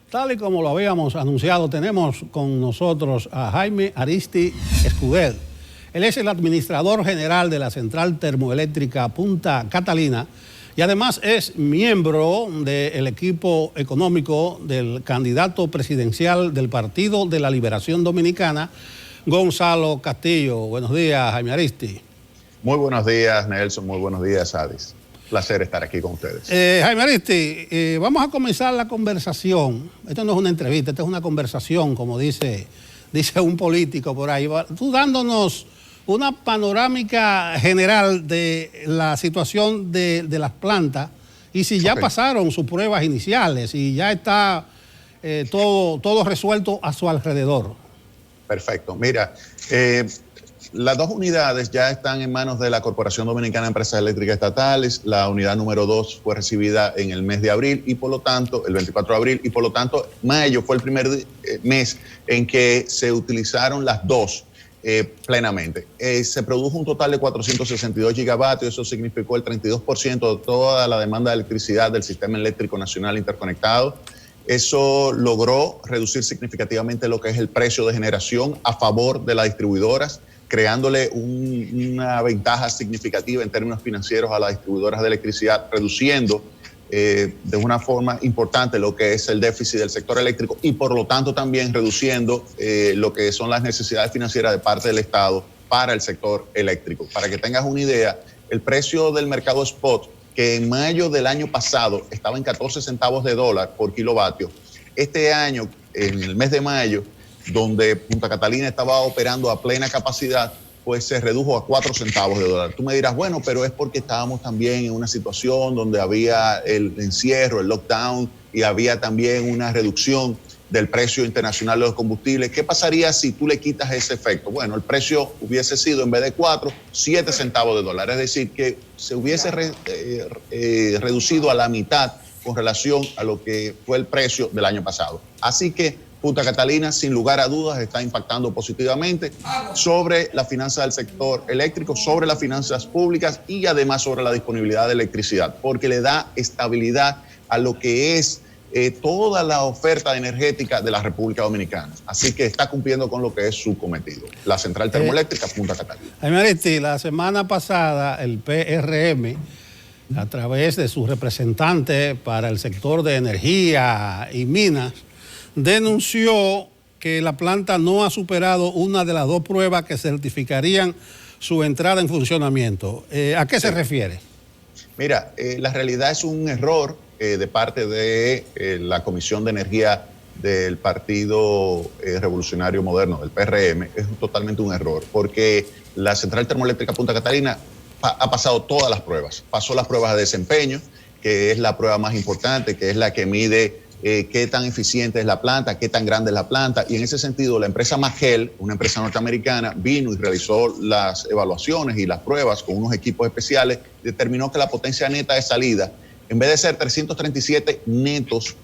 Tal y como lo habíamos anunciado, tenemos con nosotros a Jaime Aristi Escudel. Él es el administrador general de la Central Termoeléctrica Punta Catalina y además es miembro del equipo económico del candidato presidencial del Partido de la Liberación Dominicana, Gonzalo Castillo. Buenos días, Jaime Aristi. Muy buenos días, Nelson. Muy buenos días, Adis. Placer estar aquí con ustedes. Jaime Aristi, vamos a comenzar la conversación. Esto no es una entrevista, esto es una conversación, como dice un político por ahí. Tú dándonos una panorámica general de la situación de las plantas y si ya pasaron sus pruebas iniciales y ya está todo resuelto a su alrededor. Perfecto. Mira, las dos unidades ya están en manos de la Corporación Dominicana de Empresas Eléctricas Estatales. La unidad número 2 fue recibida en el mes de abril y por lo tanto, el 24 de abril, y por lo tanto, mayo fue el primer mes en que se utilizaron las dos plenamente. Se produjo un total de 462 gigavatios, eso significó el 32% de toda la demanda de electricidad del Sistema Eléctrico Nacional Interconectado. Eso logró reducir significativamente lo que es el precio de generación a favor de las distribuidoras, creándole una ventaja significativa en términos financieros a las distribuidoras de electricidad, reduciendo de una forma importante lo que es el déficit del sector eléctrico y por lo tanto también reduciendo lo que son las necesidades financieras de parte del Estado para el sector eléctrico. Para que tengas una idea, el precio del mercado spot, que en mayo del año pasado estaba en 14 centavos de dólar por kilovatio, este año, en el mes de mayo, donde Punta Catalina estaba operando a plena capacidad, pues se redujo a 4 centavos de dólar. Tú me dirás, bueno, pero es porque estábamos también en una situación donde había el encierro, el lockdown, y había también una reducción del precio internacional de los combustibles. ¿Qué pasaría si tú le quitas ese efecto? Bueno, el precio hubiese sido, en vez de 4, 7 centavos de dólar. Es decir, que se hubiese reducido a la mitad con relación a lo que fue el precio del año pasado. Así que Punta Catalina, sin lugar a dudas, está impactando positivamente sobre la finanza del sector eléctrico, sobre las finanzas públicas y además sobre la disponibilidad de electricidad, porque le da estabilidad a lo que es toda la oferta energética de la República Dominicana. Así que está cumpliendo con lo que es su cometido, la Central Termoeléctrica Punta Catalina. Jaime Aristi, la semana pasada el PRM, a través de su representante para el sector de energía y minas, denunció que la planta no ha superado una de las dos pruebas que certificarían su entrada en funcionamiento. ¿A qué se refiere? Mira, la realidad es un error de parte de la Comisión de Energía del Partido Revolucionario Moderno, del PRM. Es totalmente un error, porque la Central Termoeléctrica Punta Catalina ha pasado todas las pruebas. Pasó las pruebas de desempeño, que es la prueba más importante, que es la que mide qué tan eficiente es la planta, qué tan grande es la planta, y en ese sentido la empresa Magel, una empresa norteamericana, vino y realizó las evaluaciones y las pruebas con unos equipos especiales, determinó que la potencia neta de salida, en vez de ser 337 netos,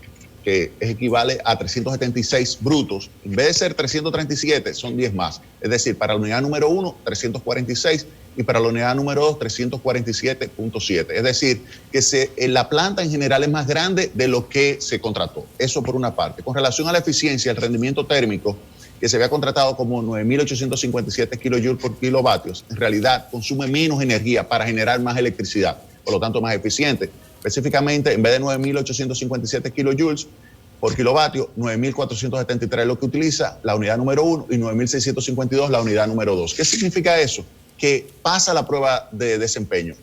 que equivale a 376 brutos, en vez de ser 337, son 10 más. Es decir, para la unidad número 1, 346, y para la unidad número 2, 347.7. Es decir, que la planta en general es más grande de lo que se contrató. Eso por una parte. Con relación a la eficiencia, el rendimiento térmico, que se había contratado como 9.857 kilojoules por kilovatios, en realidad consume menos energía para generar más electricidad, por lo tanto más eficiente. Específicamente, en vez de 9.857 kilojoules por kilovatio, 9.473 es lo que utiliza la unidad número 1 y 9.652 la unidad número 2. ¿Qué significa eso? Que pasa la prueba de desempeño.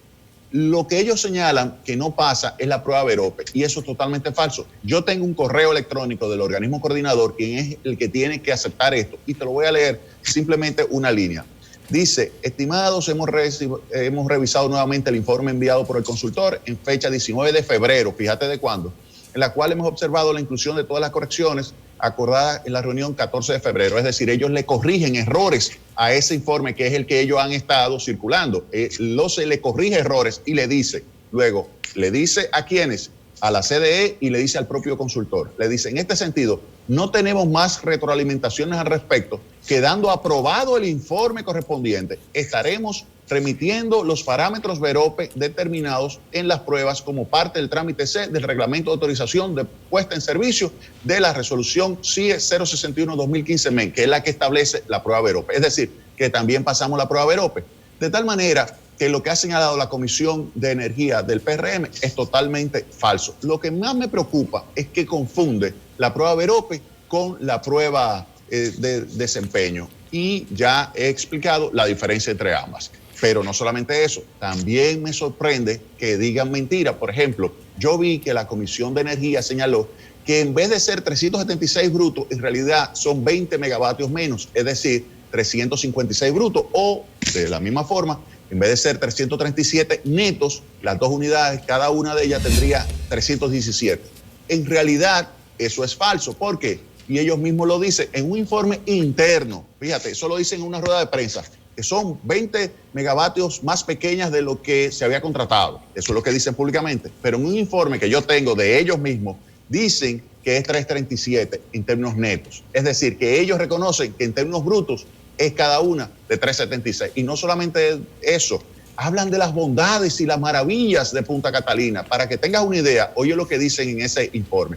Lo que ellos señalan que no pasa es la prueba Verope, y eso es totalmente falso. Yo tengo un correo electrónico del organismo coordinador, quien es el que tiene que aceptar esto, y te lo voy a leer simplemente una línea. Dice, estimados, hemos revisado nuevamente el informe enviado por el consultor en fecha 19 de febrero, fíjate de cuándo, en la cual hemos observado la inclusión de todas las correcciones acordadas en la reunión 14 de febrero. Es decir, ellos le corrigen errores a ese informe que es el que ellos han estado circulando. Se le corrige errores y le dice, luego, le dice a quienes, a la CDE y le dice al propio consultor, le dice, en este sentido, no tenemos más retroalimentaciones al respecto, quedando aprobado el informe correspondiente, estaremos remitiendo los parámetros VEROPE determinados en las pruebas como parte del trámite C del reglamento de autorización de puesta en servicio de la resolución CIE 061-2015-MEN, que es la que establece la prueba VEROPE. Es decir, que también pasamos la prueba VEROPE. De tal manera que lo que ha señalado la Comisión de Energía del PRM es totalmente falso. Lo que más me preocupa es que confunde la prueba VEROPE con la prueba de desempeño. Y ya he explicado la diferencia entre ambas. Pero no solamente eso, también me sorprende que digan mentira. Por ejemplo, yo vi que la Comisión de Energía señaló que en vez de ser 376 brutos, en realidad son 20 megavatios menos, es decir, 356 brutos, o de la misma forma, en vez de ser 337 netos, las dos unidades, cada una de ellas tendría 317. En realidad, eso es falso. ¿Por qué? Y ellos mismos lo dicen en un informe interno. Fíjate, eso lo dicen en una rueda de prensa, que son 20 megavatios más pequeñas de lo que se había contratado. Eso es lo que dicen públicamente. Pero en un informe que yo tengo de ellos mismos, dicen que es 337 en términos netos. Es decir, que ellos reconocen que en términos brutos es cada una de 376. Y no solamente eso, hablan de las bondades y las maravillas de Punta Catalina. Para que tengas una idea, oye lo que dicen en ese informe.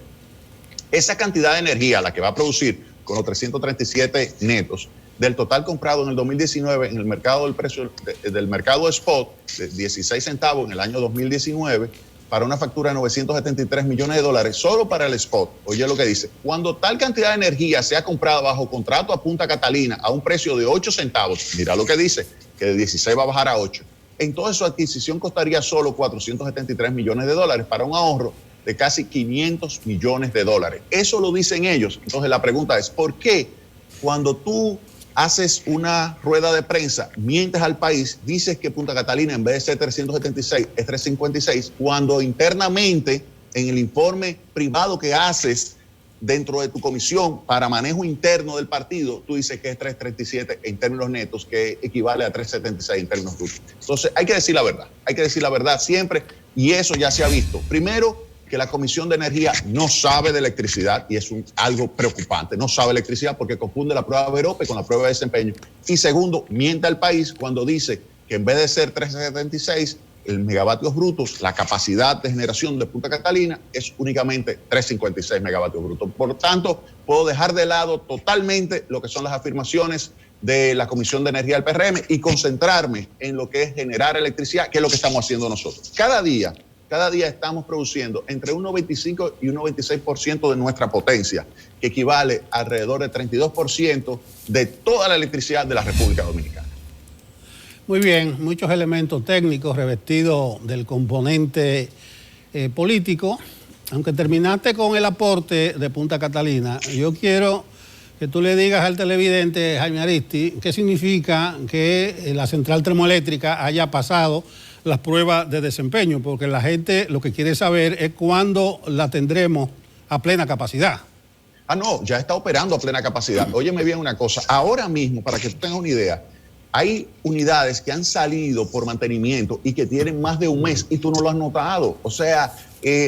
Esa cantidad de energía, la que va a producir con los 337 netos, del total comprado en el 2019 en el mercado del precio del mercado spot, de 16 centavos en el año 2019, para una factura de 973 millones de dólares, solo para el spot. Oye lo que dice, cuando tal cantidad de energía sea comprada bajo contrato a Punta Catalina a un precio de 8 centavos, mira lo que dice, que de 16 va a bajar a 8, entonces su adquisición costaría solo 473 millones de dólares para un ahorro de casi 500 millones de dólares. Eso lo dicen ellos. Entonces la pregunta es, ¿por qué cuando tú haces una rueda de prensa, mientes al país, dices que Punta Catalina en vez de ser 376 es 356, cuando internamente en el informe privado que haces dentro de tu comisión para manejo interno del partido, tú dices que es 337 en términos netos, que equivale a 376 en términos brutos? Entonces hay que decir la verdad siempre, y eso ya se ha visto. Primero, que la Comisión de Energía no sabe de electricidad, y es algo preocupante, no sabe electricidad porque confunde la prueba VEROPE con la prueba de desempeño. Y segundo, miente al país cuando dice que en vez de ser 376, el megavatios brutos, la capacidad de generación de Punta Catalina es únicamente 356 megavatios brutos. Por tanto, puedo dejar de lado totalmente lo que son las afirmaciones de la Comisión de Energía del PRM y concentrarme en lo que es generar electricidad, que es lo que estamos haciendo nosotros. Cada día estamos produciendo entre un 95 y un 96% de nuestra potencia, que equivale a alrededor del 32% de toda la electricidad de la República Dominicana. Muy bien, muchos elementos técnicos revestidos del componente político. Aunque terminaste con el aporte de Punta Catalina, yo quiero que tú le digas al televidente, Jaime Aristi, qué significa que la central termoeléctrica haya pasado las pruebas de desempeño, porque la gente lo que quiere saber es cuándo la tendremos a plena capacidad. No, ya está operando a plena capacidad. Óyeme bien una cosa, ahora mismo, para que tú tengas una idea, hay unidades que han salido por mantenimiento y que tienen más de un mes y tú no lo has notado. O sea,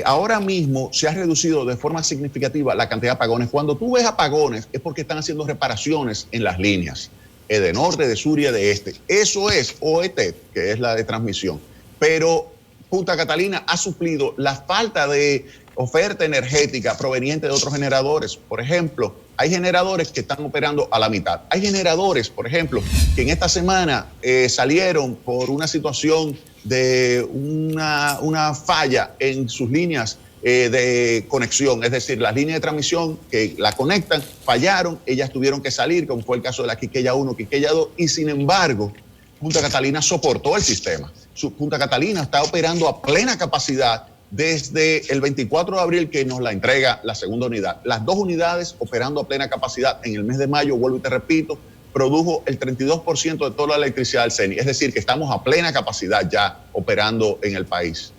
ahora mismo se ha reducido de forma significativa la cantidad de apagones. Cuando tú ves apagones es porque están haciendo reparaciones en las líneas. De norte, de sur y de este. Eso es OET, que es la de transmisión. Pero Punta Catalina ha suplido la falta de oferta energética proveniente de otros generadores. Por ejemplo, hay generadores que están operando a la mitad. Hay generadores, por ejemplo, que en esta semana salieron por una situación de una falla en sus líneas de conexión, es decir, las líneas de transmisión que la conectan fallaron, ellas tuvieron que salir, como fue el caso de la Quiqueya 1, Quiqueya 2, y sin embargo, Punta Catalina soportó el sistema. Punta Catalina está operando a plena capacidad desde el 24 de abril que nos la entrega la segunda unidad. Las dos unidades operando a plena capacidad en el mes de mayo, vuelvo y te repito, produjo el 32% de toda la electricidad del CENI, es decir, que estamos a plena capacidad ya operando en el país.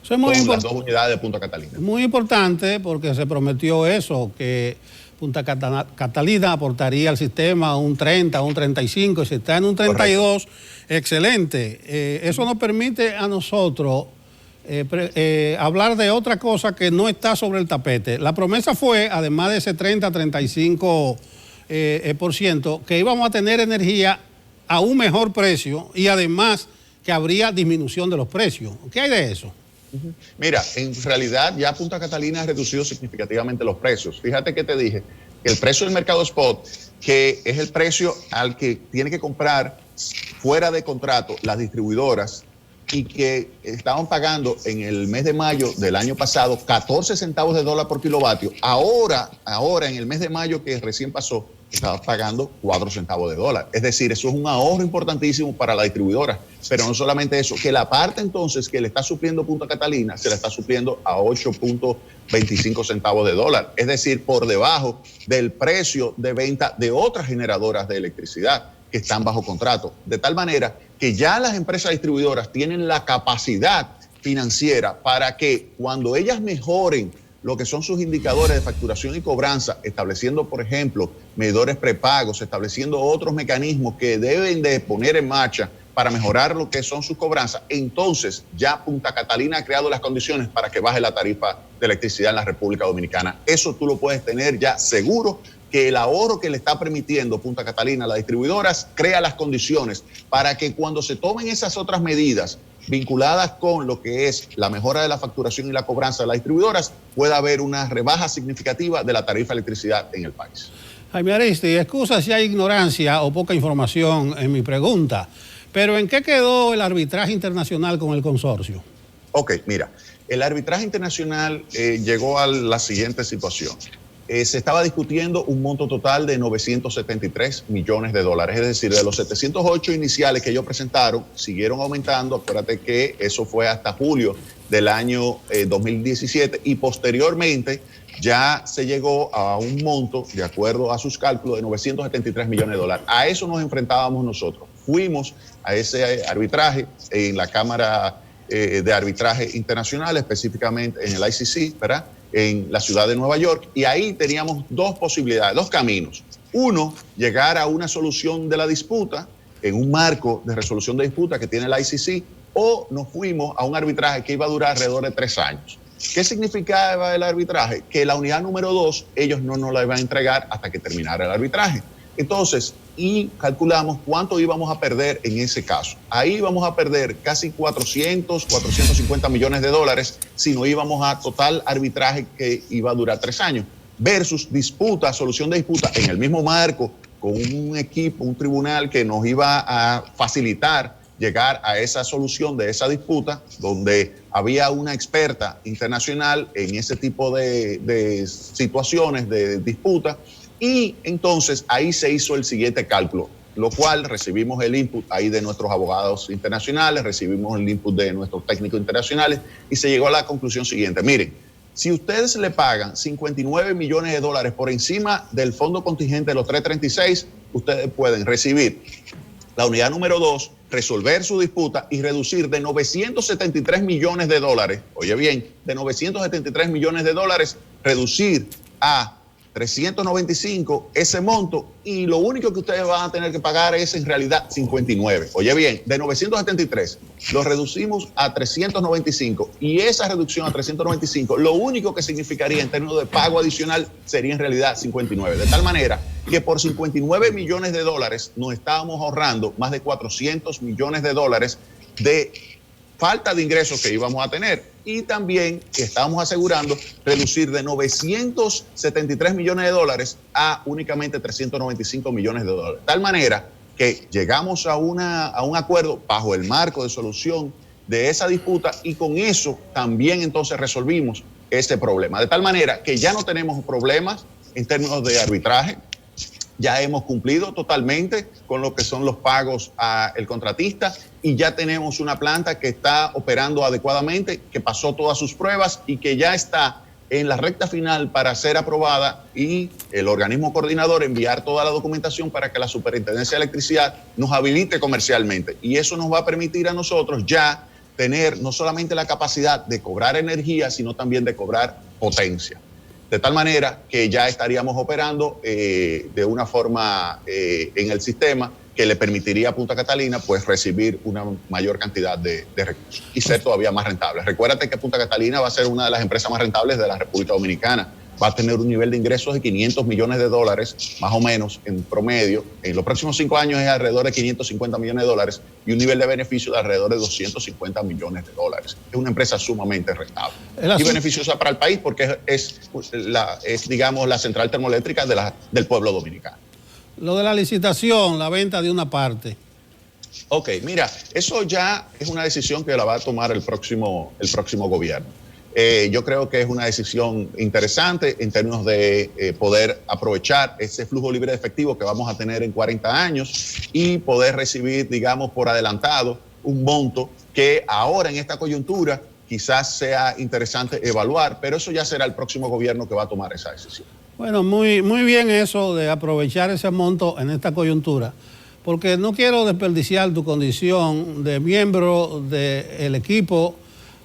Eso es muy con las dos unidades de Punta Catalina. Muy importante porque se prometió eso, que Punta Catalina aportaría al sistema un 30, un 35, y si está en un 32, correcto. Excelente. Eso nos permite a nosotros hablar de otra cosa que no está sobre el tapete. La promesa fue, además de ese 30-35%, que íbamos a tener energía a un mejor precio y además que habría disminución de los precios. ¿Qué hay de eso? Mira, en realidad ya Punta Catalina ha reducido significativamente los precios. Fíjate que te dije que el precio del mercado spot, que es el precio al que tiene que comprar fuera de contrato las distribuidoras, y que estaban pagando en el mes de mayo del año pasado 14 centavos de dólar por kilovatio. Ahora en el mes de mayo que recién pasó, estaba pagando 4 centavos de dólar. Es decir, eso es un ahorro importantísimo para la distribuidora. Pero no solamente eso, que la parte entonces que le está supliendo Punta Catalina se la está supliendo a 8.25 centavos de dólar. Es decir, por debajo del precio de venta de otras generadoras de electricidad que están bajo contrato. De tal manera que ya las empresas distribuidoras tienen la capacidad financiera para que cuando ellas mejoren lo que son sus indicadores de facturación y cobranza, estableciendo, por ejemplo, medidores prepagos, estableciendo otros mecanismos que deben de poner en marcha para mejorar lo que son sus cobranzas, entonces ya Punta Catalina ha creado las condiciones para que baje la tarifa de electricidad en la República Dominicana. Eso tú lo puedes tener ya seguro, que el ahorro que le está permitiendo Punta Catalina a las distribuidoras crea las condiciones para que cuando se tomen esas otras medidas vinculadas con lo que es la mejora de la facturación y la cobranza de las distribuidoras, pueda haber una rebaja significativa de la tarifa de electricidad en el país. Jaime Aristi, excusa si hay ignorancia o poca información en mi pregunta, pero ¿en qué quedó el arbitraje internacional con el consorcio? Ok, mira, el arbitraje internacional llegó a la siguiente situación. Se estaba discutiendo un monto total de 973 millones de dólares, es decir, de los 708 iniciales que ellos presentaron, siguieron aumentando. Acuérdate que eso fue hasta julio del año 2017 y posteriormente ya se llegó a un monto, de acuerdo a sus cálculos, de 973 millones de dólares. A eso nos enfrentábamos nosotros. Fuimos a ese arbitraje en la Cámara de Arbitraje Internacional, específicamente en el ICC, ¿verdad?, en la ciudad de Nueva York, y ahí teníamos dos posibilidades, dos caminos. Uno, llegar a una solución de la disputa en un marco de resolución de disputa que tiene el ICC, o nos fuimos a un arbitraje que iba a durar alrededor de 3 años. ¿Qué significaba el arbitraje? Que la unidad número 2, ellos no nos la iban a entregar hasta que terminara el arbitraje. Entonces, y calculamos cuánto íbamos a perder en ese caso. Ahí íbamos a perder casi 450 millones de dólares si no íbamos a total arbitraje que iba a durar 3 años, versus disputa, solución de disputa en el mismo marco, con un equipo, un tribunal que nos iba a facilitar llegar a esa solución de esa disputa, donde había una experta internacional en ese tipo de situaciones de disputa. Y entonces ahí se hizo el siguiente cálculo, lo cual recibimos el input ahí de nuestros abogados internacionales, recibimos el input de nuestros técnicos internacionales y se llegó a la conclusión siguiente. Miren, si ustedes le pagan 59 millones de dólares por encima del fondo contingente de los 336, ustedes pueden recibir la unidad número 2, resolver su disputa y reducir de 973 millones de dólares, oye bien, de 973 millones de dólares, reducir a 395 ese monto, y lo único que ustedes van a tener que pagar es en realidad 59. Oye bien, de 973 lo reducimos a 395 y esa reducción a 395 lo único que significaría en términos de pago adicional sería en realidad 59. De tal manera que por 59 millones de dólares nos estábamos ahorrando más de 400 millones de dólares de falta de ingresos que íbamos a tener, y también que estábamos asegurando reducir de 973 millones de dólares a únicamente 395 millones de dólares. De tal manera que llegamos a un acuerdo bajo el marco de solución de esa disputa, y con eso también entonces resolvimos ese problema. De tal manera que ya no tenemos problemas en términos de arbitraje. Ya hemos cumplido totalmente con lo que son los pagos al contratista y ya tenemos una planta que está operando adecuadamente, que pasó todas sus pruebas y que ya está en la recta final para ser aprobada, y el organismo coordinador enviar toda la documentación para que la Superintendencia de Electricidad nos habilite comercialmente. Y eso nos va a permitir a nosotros ya tener no solamente la capacidad de cobrar energía, sino también de cobrar potencia. De tal manera que ya estaríamos operando de una forma en el sistema que le permitiría a Punta Catalina pues recibir una mayor cantidad de recursos y ser todavía más rentable. Recuérdate que Punta Catalina va a ser una de las empresas más rentables de la República Dominicana. Va a tener un nivel de ingresos de $500 millones, más o menos, en promedio. En los próximos 5 años es alrededor de $550 millones y un nivel de beneficio de alrededor de $250 millones. Es una empresa sumamente rentable y beneficiosa para el país porque es digamos, la central termoeléctrica del pueblo dominicano. Lo de la licitación, la venta de una parte. Ok, mira, eso ya es una decisión que la va a tomar el próximo gobierno. Yo creo que es una decisión interesante en términos de poder aprovechar ese flujo libre de efectivo que vamos a tener en 40 años y poder recibir, digamos, por adelantado un monto que ahora en esta coyuntura quizás sea interesante evaluar, pero eso ya será el próximo gobierno que va a tomar esa decisión. Bueno, muy bien eso de aprovechar ese monto en esta coyuntura, porque no quiero desperdiciar tu condición de miembro del equipo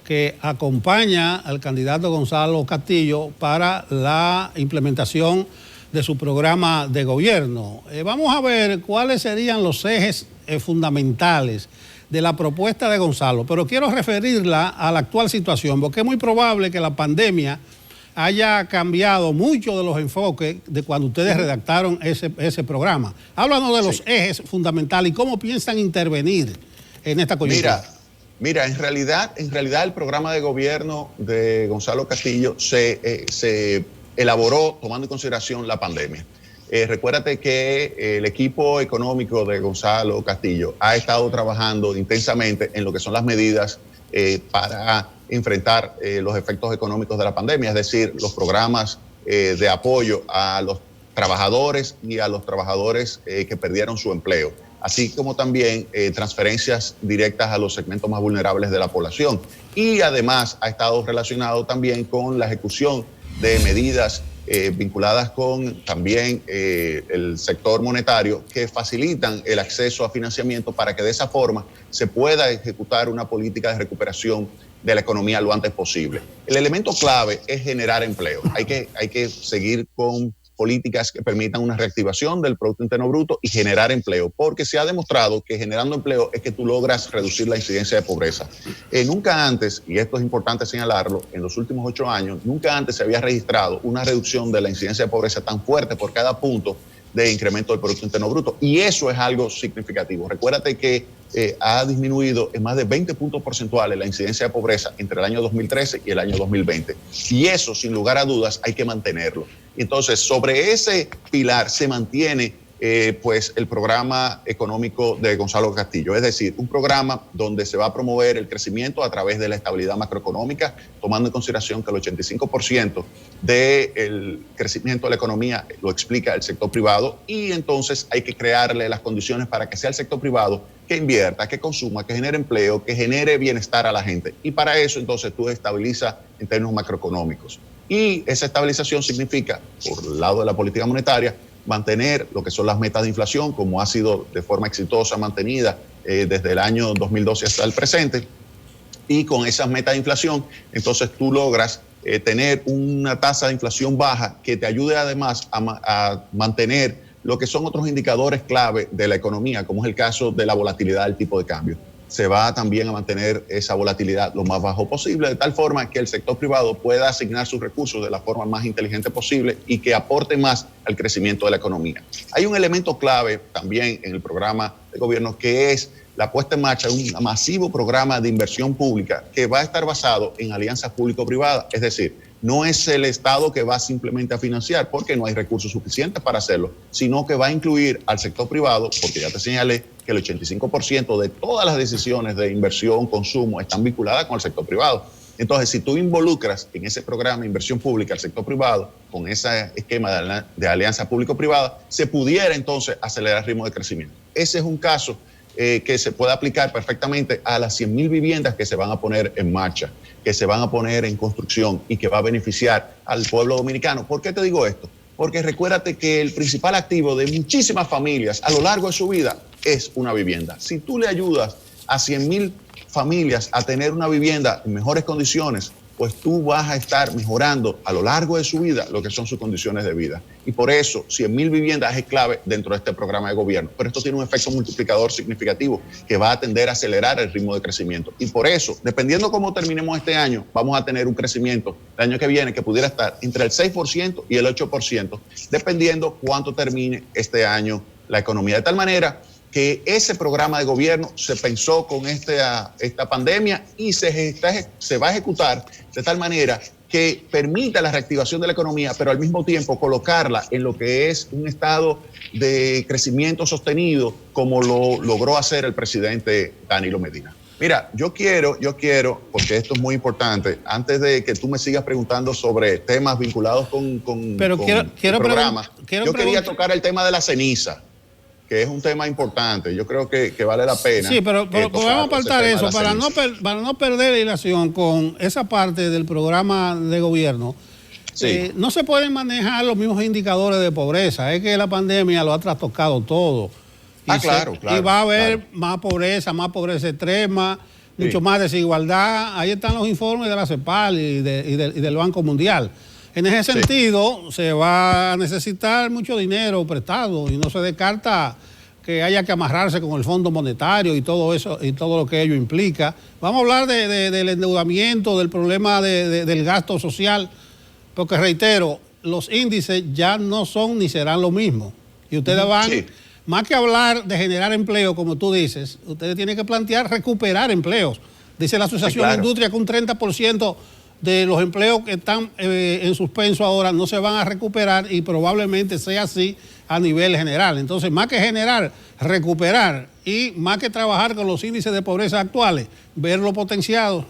que acompaña al candidato Gonzalo Castillo para la implementación de su programa de gobierno. Vamos a ver cuáles serían los ejes fundamentales de la propuesta de Gonzalo, pero quiero referirla a la actual situación, porque es muy probable que la pandemia haya cambiado mucho de los enfoques de cuando ustedes redactaron ese programa. Háblanos de los ejes fundamentales y cómo piensan intervenir en esta coyuntura. Mira, en realidad el programa de gobierno de Gonzalo Castillo se elaboró tomando en consideración la pandemia. Recuérdate que el equipo económico de Gonzalo Castillo ha estado trabajando intensamente en lo que son las medidas para enfrentar los efectos económicos de la pandemia, es decir, los programas de apoyo a los trabajadores y a los trabajadores que perdieron su empleo, así como también transferencias directas a los segmentos más vulnerables de la población. Y además ha estado relacionado también con la ejecución de medidas vinculadas con también el sector monetario que facilitan el acceso a financiamiento para que de esa forma se pueda ejecutar una política de recuperación de la economía lo antes posible. El elemento clave es generar empleo. Hay que seguir con políticas que permitan una reactivación del Producto Interno Bruto y generar empleo, porque se ha demostrado que generando empleo es que tú logras reducir la incidencia de pobreza. Nunca antes, y esto es importante señalarlo, en los últimos 8 años, nunca antes se había registrado una reducción de la incidencia de pobreza tan fuerte por cada punto de incremento del Producto Interno Bruto, y eso es algo significativo. Recuérdate que ha disminuido en más de 20 puntos porcentuales la incidencia de pobreza entre el año 2013 y el año 2020, y eso, sin lugar a dudas, hay que mantenerlo. Entonces, sobre ese pilar se mantiene pues el programa económico de Gonzalo Castillo, es decir, un programa donde se va a promover el crecimiento a través de la estabilidad macroeconómica, tomando en consideración que el 85% del crecimiento de la economía lo explica el sector privado, y entonces hay que crearle las condiciones para que sea el sector privado que invierta, que consuma, que genere empleo, que genere bienestar a la gente. Y para eso entonces tú estabilizas en términos macroeconómicos. Y esa estabilización significa, por el lado de la política monetaria, mantener lo que son las metas de inflación, como ha sido de forma exitosa mantenida desde el año 2012 hasta el presente. Y con esas metas de inflación, entonces tú logras tener una tasa de inflación baja que te ayude además a mantener lo que son otros indicadores clave de la economía, como es el caso de la volatilidad del tipo de cambio. Se va también a mantener esa volatilidad lo más bajo posible, de tal forma que el sector privado pueda asignar sus recursos de la forma más inteligente posible y que aporte más al crecimiento de la economía. Hay un elemento clave también en el programa de gobierno, que es la puesta en marcha de un masivo programa de inversión pública que va a estar basado en alianzas público-privadas, es decir, no es el Estado que va simplemente a financiar porque no hay recursos suficientes para hacerlo, sino que va a incluir al sector privado, porque ya te señalé que el 85% de todas las decisiones de inversión, consumo, están vinculadas con el sector privado. Entonces, si tú involucras en ese programa de inversión pública al sector privado, con ese esquema de alianza público-privada, se pudiera entonces acelerar el ritmo de crecimiento. Ese es un caso que se puede aplicar perfectamente a las 100.000 viviendas que se van a poner en marcha, que se van a poner en construcción y que va a beneficiar al pueblo dominicano. ¿Por qué te digo esto? Porque recuérdate que el principal activo de muchísimas familias a lo largo de su vida es una vivienda. Si tú le ayudas a 100.000 familias a tener una vivienda en mejores condiciones, pues tú vas a estar mejorando a lo largo de su vida lo que son sus condiciones de vida. Y por eso 100.000 viviendas es clave dentro de este programa de gobierno. Pero esto tiene un efecto multiplicador significativo que va a tender a acelerar el ritmo de crecimiento. Y por eso, dependiendo cómo terminemos este año, vamos a tener un crecimiento el año que viene que pudiera estar entre el 6% y el 8%, dependiendo cuánto termine este año la economía. De tal manera que ese programa de gobierno se pensó con esta pandemia y se va a ejecutar de tal manera que permita la reactivación de la economía, pero al mismo tiempo colocarla en lo que es un estado de crecimiento sostenido, como lo logró hacer el presidente Danilo Medina. Mira, yo quiero, porque esto es muy importante, antes de que tú me sigas preguntando sobre temas vinculados con el programa, yo quería tocar el tema de la ceniza, que es un tema importante. Yo creo que vale la pena. Sí, pero podemos apartar eso para no perder la ilación con esa parte del programa de gobierno. Sí. No se pueden manejar los mismos indicadores de pobreza. Es que la pandemia lo ha trastocado todo. Claro. Y va a haber más pobreza extrema, mucho más desigualdad. Ahí están los informes de la CEPAL y del Banco Mundial. En ese sentido, se va a necesitar mucho dinero prestado y no se descarta que haya que amarrarse con el Fondo Monetario y todo eso y todo lo que ello implica. Vamos a hablar del endeudamiento, del problema del gasto social, porque reitero, los índices ya no son ni serán lo mismo. Y ustedes van, más que hablar de generar empleo, como tú dices, ustedes tienen que plantear recuperar empleos. Dice la Asociación de Industria que un 30% de los empleos que están en suspenso ahora no se van a recuperar y probablemente sea así a nivel general. Entonces, más que generar, recuperar y más que trabajar con los índices de pobreza actuales, verlo potenciado.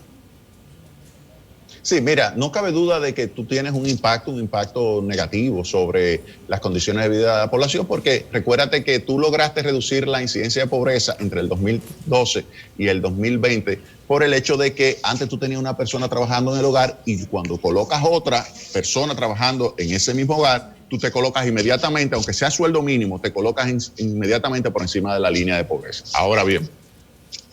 Sí, mira, no cabe duda de que tú tienes un impacto negativo sobre las condiciones de vida de la población, porque recuérdate que tú lograste reducir la incidencia de pobreza entre el 2012 y el 2020 por el hecho de que antes tú tenías una persona trabajando en el hogar y cuando colocas otra persona trabajando en ese mismo hogar, tú te colocas inmediatamente, aunque sea sueldo mínimo, te colocas inmediatamente por encima de la línea de pobreza. Ahora bien,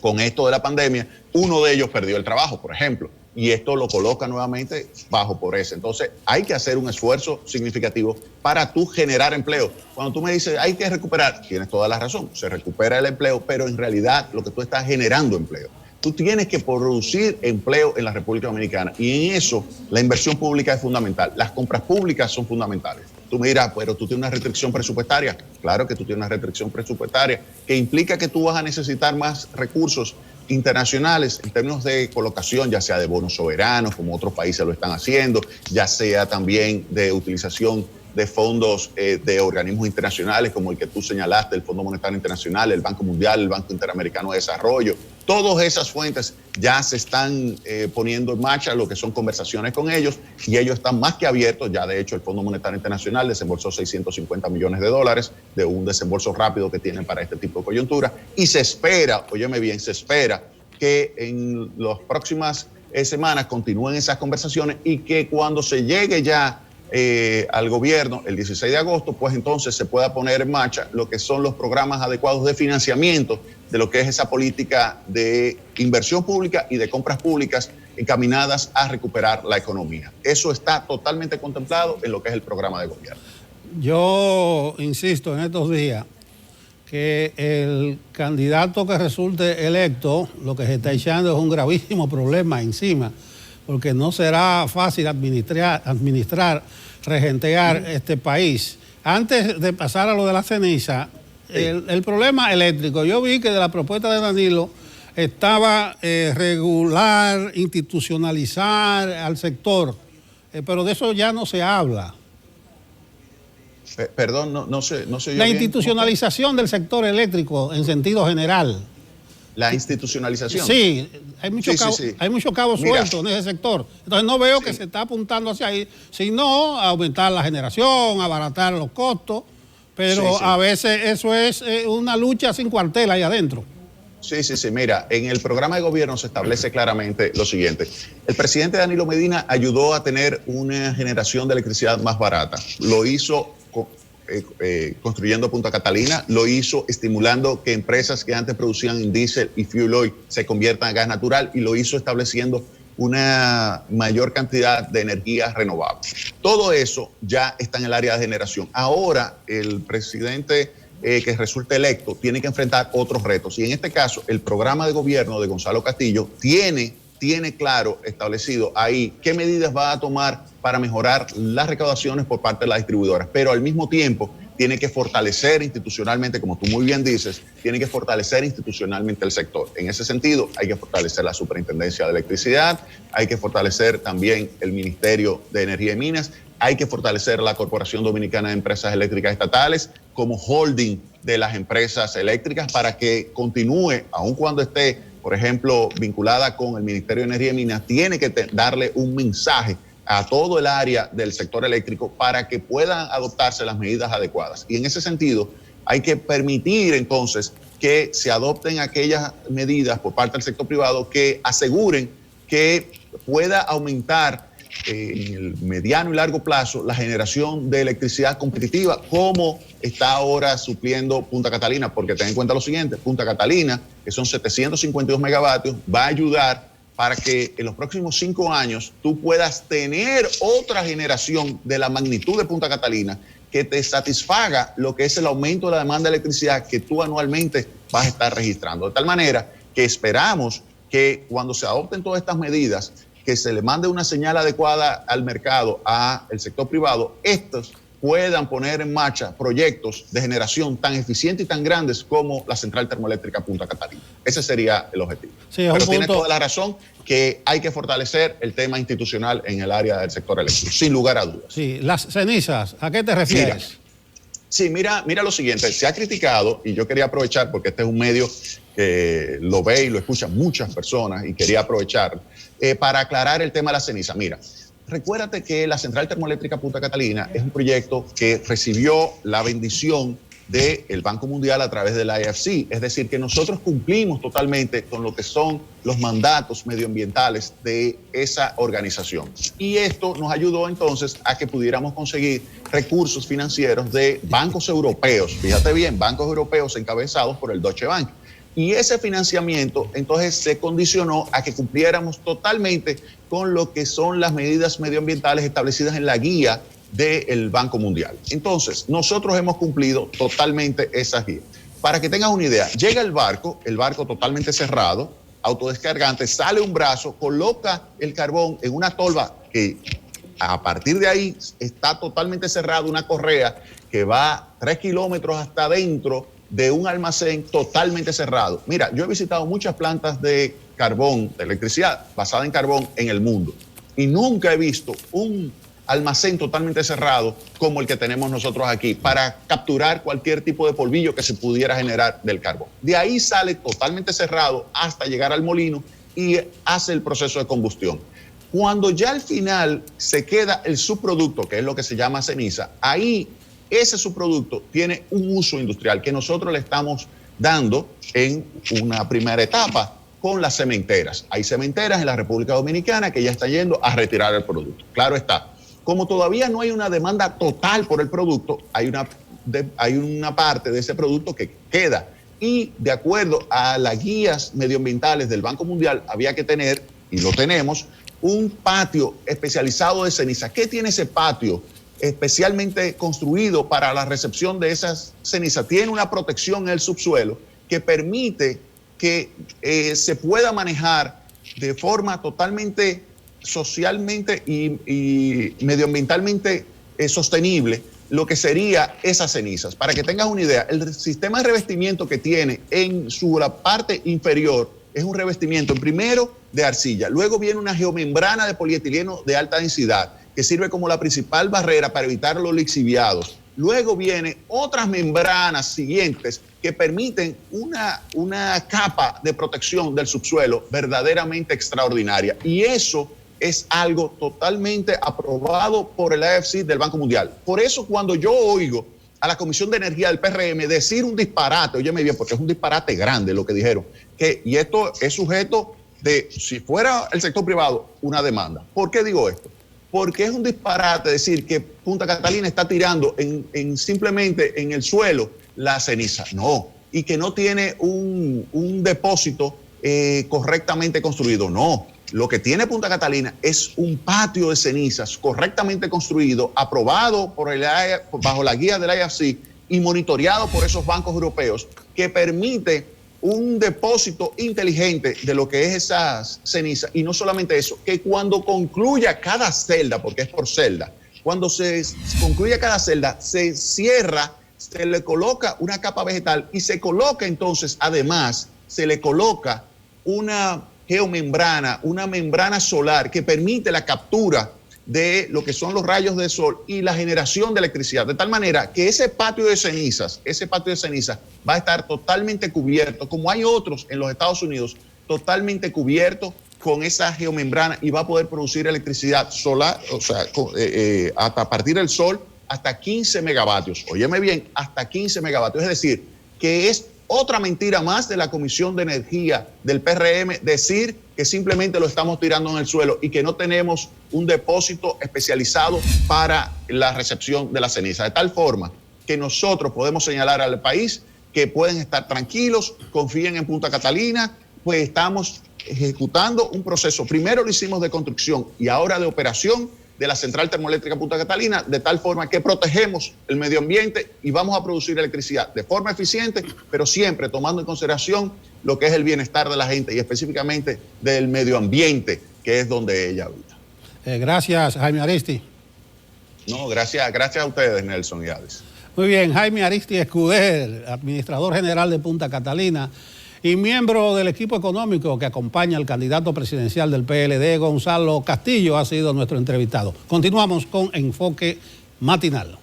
con esto de la pandemia, uno de ellos perdió el trabajo, por ejemplo, y esto lo coloca nuevamente bajo pobreza. Entonces, hay que hacer un esfuerzo significativo para tú generar empleo. Cuando tú me dices, hay que recuperar, tienes toda la razón, se recupera el empleo, pero en realidad lo que tú estás generando empleo. Tú tienes que producir empleo en la República Dominicana y en eso la inversión pública es fundamental. Las compras públicas son fundamentales. Tú me dirás, pero tú tienes una restricción presupuestaria. Claro que tú tienes una restricción presupuestaria que implica que tú vas a necesitar más recursos internacionales en términos de colocación, ya sea de bonos soberanos, como otros países lo están haciendo, ya sea también de utilización de fondos de organismos internacionales como el que tú señalaste, el Fondo Monetario Internacional, el Banco Mundial, el Banco Interamericano de Desarrollo. Todas esas fuentes ya se están poniendo en marcha, lo que son conversaciones con ellos, y ellos están más que abiertos. Ya de hecho el Fondo Monetario Internacional desembolsó 650 millones de dólares de un desembolso rápido que tienen para este tipo de coyuntura, y se espera, óyeme bien, se espera que en las próximas semanas continúen esas conversaciones y que cuando se llegue ya al gobierno el 16 de agosto, pues entonces se pueda poner en marcha lo que son los programas adecuados de financiamiento de lo que es esa política de inversión pública y de compras públicas encaminadas a recuperar la economía. Eso está totalmente contemplado en lo que es el programa de gobierno. Yo insisto en estos días que el candidato que resulte electo, lo que se está echando es un gravísimo problema encima, porque no será fácil administrar, regentear este país. Antes de pasar a lo de la ceniza, el problema eléctrico, yo vi que de la propuesta de Danilo estaba regular, institucionalizar al sector, pero de eso ya no se habla. Perdón, no sé yo la bien. Institucionalización del sector eléctrico en sentido general. La institucionalización. Sí, hay mucho cabo suelto en ese sector. Entonces no veo que se está apuntando hacia ahí, sino a aumentar la generación, abaratar los costos, pero a veces eso es una lucha sin cuartel ahí adentro. Sí, mira, en el programa de gobierno se establece claramente lo siguiente. El presidente Danilo Medina ayudó a tener una generación de electricidad más barata. Lo hizo construyendo Punta Catalina, lo hizo estimulando que empresas que antes producían en diésel y fuel oil se conviertan a gas natural, y lo hizo estableciendo una mayor cantidad de energía renovable. Todo eso ya está en el área de generación. Ahora el presidente que resulte electo tiene que enfrentar otros retos. Y en este caso, el programa de gobierno de Gonzalo Castillo tiene claro establecido ahí qué medidas va a tomar para mejorar las recaudaciones por parte de las distribuidoras, pero al mismo tiempo tiene que fortalecer institucionalmente, como tú muy bien dices, tiene que fortalecer institucionalmente el sector. En ese sentido, hay que fortalecer la Superintendencia de Electricidad, hay que fortalecer también el Ministerio de Energía y Minas, hay que fortalecer la Corporación Dominicana de Empresas Eléctricas Estatales como holding de las empresas eléctricas para que continúe, aun cuando esté, por ejemplo, vinculada con el Ministerio de Energía y Minas, tiene que darle un mensaje a todo el área del sector eléctrico para que puedan adoptarse las medidas adecuadas. Y en ese sentido, hay que permitir entonces que se adopten aquellas medidas por parte del sector privado que aseguren que pueda aumentar en el mediano y largo plazo la generación de electricidad competitiva, como está ahora supliendo Punta Catalina, porque ten en cuenta lo siguiente: Punta Catalina, que son 752 megavatios, va a ayudar para que en los próximos 5 años tú puedas tener otra generación de la magnitud de Punta Catalina que te satisfaga lo que es el aumento de la demanda de electricidad que tú anualmente vas a estar registrando. De tal manera que esperamos que cuando se adopten todas estas medidas, que se le mande una señal adecuada al mercado, al sector privado, estos puedan poner en marcha proyectos de generación tan eficientes y tan grandes como la central termoeléctrica Punta Catalina. Ese sería el objetivo. Sí, pero tiene toda la razón que hay que fortalecer el tema institucional en el área del sector eléctrico, sin lugar a dudas. Sí, las cenizas, ¿a qué te refieres? Mira lo siguiente, se ha criticado, y yo quería aprovechar porque este es un medio que lo ve y lo escuchan muchas personas, y quería aprovechar para aclarar el tema de la ceniza. Mira, recuérdate que la central termoeléctrica Punta Catalina es un proyecto que recibió la bendición del Banco Mundial a través de la IFC, es decir, que nosotros cumplimos totalmente con lo que son los mandatos medioambientales de esa organización. Y esto nos ayudó entonces a que pudiéramos conseguir recursos financieros de bancos europeos, fíjate bien, bancos europeos encabezados por el Deutsche Bank. Y ese financiamiento entonces se condicionó a que cumpliéramos totalmente con lo que son las medidas medioambientales establecidas en la guía del Banco Mundial. Entonces, nosotros hemos cumplido totalmente esas guías. Para que tengas una idea, llega el barco totalmente cerrado, autodescargante, sale un brazo, coloca el carbón en una tolva que a partir de ahí está totalmente cerrado, una correa que va 3 kilómetros hasta adentro de un almacén totalmente cerrado. Mira, yo he visitado muchas plantas de carbón, de electricidad basada en carbón en el mundo, y nunca he visto un almacén totalmente cerrado como el que tenemos nosotros aquí para capturar cualquier tipo de polvillo que se pudiera generar del carbón. De ahí sale totalmente cerrado hasta llegar al molino y hace el proceso de combustión. Cuando ya al final se queda el subproducto, que es lo que se llama ceniza, ahí ese subproducto tiene un uso industrial que nosotros le estamos dando en una primera etapa con las cementeras. Hay cementeras en la República Dominicana que ya están yendo a retirar el producto. Claro está, como todavía no hay una demanda total por el producto, hay una parte de ese producto que queda. Y de acuerdo a las guías medioambientales del Banco Mundial, había que tener, y lo tenemos, un patio especializado de ceniza. ¿Qué tiene ese patio especialmente construido para la recepción de esas cenizas? Tiene una protección en el subsuelo que permite que se pueda manejar de forma totalmente socialmente y medioambientalmente sostenible lo que sería esas cenizas. Para que tengas una idea, el sistema de revestimiento que tiene en su parte inferior es un revestimiento primero de arcilla, luego viene una geomembrana de polietileno de alta densidad que sirve como la principal barrera para evitar los lixiviados. Luego vienen otras membranas siguientes que permiten una capa de protección del subsuelo verdaderamente extraordinaria. Y eso es algo totalmente aprobado por el IFC del Banco Mundial. Por eso cuando yo oigo a la Comisión de Energía del PRM decir un disparate, óyeme bien, porque es un disparate grande lo que dijeron, y esto es sujeto de, si fuera el sector privado, una demanda. ¿Por qué digo esto? Porque es un disparate decir que Punta Catalina está tirando simplemente en el suelo la ceniza. No, y que no tiene un depósito correctamente construido. No, Lo que tiene Punta Catalina es un patio de cenizas correctamente construido, aprobado por bajo la guía del IFC y monitoreado por esos bancos europeos, que permite un depósito inteligente de lo que es esas cenizas. Y no solamente eso, que cuando concluya cada celda, porque es por celda, cuando se concluya cada celda, se cierra, se le coloca una capa vegetal y se coloca entonces, además, se le coloca una geomembrana, una membrana solar que permite la captura de lo que son los rayos del sol y la generación de electricidad, de tal manera que ese patio de cenizas va a estar totalmente cubierto, como hay otros en los Estados Unidos, totalmente cubierto con esa geomembrana, y va a poder producir electricidad solar, o sea, a partir del sol, hasta 15 megavatios. Óyeme bien, hasta 15 megavatios. Es decir, que es otra mentira más de la Comisión de Energía del PRM decir que simplemente lo estamos tirando en el suelo y que no tenemos un depósito especializado para la recepción de la ceniza. De tal forma que nosotros podemos señalar al país que pueden estar tranquilos, confíen en Punta Catalina, pues estamos ejecutando un proceso. Primero lo hicimos de construcción y ahora de operación de la Central Termoeléctrica Punta Catalina, de tal forma que protegemos el medio ambiente y vamos a producir electricidad de forma eficiente, pero siempre tomando en consideración lo que es el bienestar de la gente y específicamente del medio ambiente, que es donde ella habita. Gracias, Jaime Aristi. No, gracias a ustedes, Nelson y Alex. Muy bien, Jaime Aristi Escudel, administrador general de Punta Catalina y miembro del equipo económico que acompaña al candidato presidencial del PLD, Gonzalo Castillo, ha sido nuestro entrevistado. Continuamos con Enfoque Matinal.